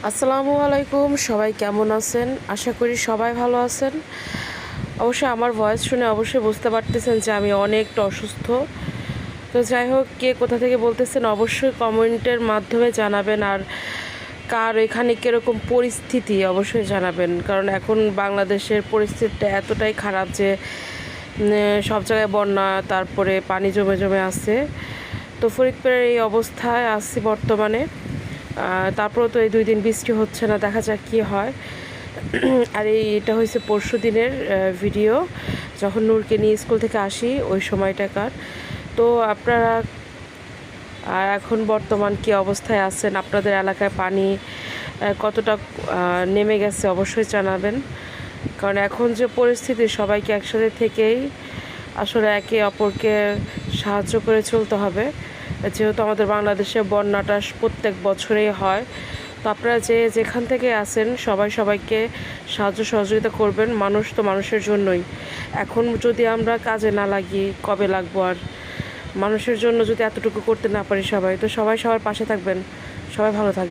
আসসালামু আলাইকুম, সবাই কেমন আছেন? আশা করি সবাই ভালো আছেন। অবশ্যই আমার ভয়েস শুনে অবশ্যই বুঝতে পারতেছেন যে আমি অনেকটা অসুস্থ। তো যাই হোক, কে কোথা থেকে বলতেছেন অবশ্যই কমেন্টের মাধ্যমে জানাবেন। আর কার এখানে কীরকম পরিস্থিতি অবশ্যই জানাবেন, কারণ এখন বাংলাদেশের পরিস্থিতিটা এতটাই খারাপ যে সব জায়গায় বন্যা, তারপরে পানি জমে জমে আছে। তো ফরিদপুরের এই অবস্থায় আছি বর্তমানে। তারপরেও তো এই 2 দিন বৃষ্টি হচ্ছে না, দেখা যাক কী হয়। আর এটা হয়েছে পরশু দিনের ভিডিও, যখন নূরকে নিয়ে স্কুল থেকে আসি ওই সময়টাকার। তো আপনারা এখন বর্তমান কী অবস্থায় আছেন, আপনাদের এলাকায় পানি কতটা নেমে গেছে অবশ্যই জানাবেন। কারণ এখন যে পরিস্থিতি, সবাইকে একসাথে থেকেই আসলে একে অপরকে সাহায্য করে চলতে হবে, যেহেতু আমাদের বাংলাদেশে বন্যাটা প্রত্যেক বছরেই হয়। তো আপনারা যেখান থেকে আছেন সবাই সবাইকে সাহায্য সহযোগিতা করবেন। মানুষ তো মানুষের জন্যই। এখন যদি আমরা কাজে না লাগি কবে লাগবো? আর মানুষের জন্য যদি এতটুকু করতে না পারি সবাই, তো সবাই সবার পাশে থাকবেন। সবাই ভালো থাকবেন।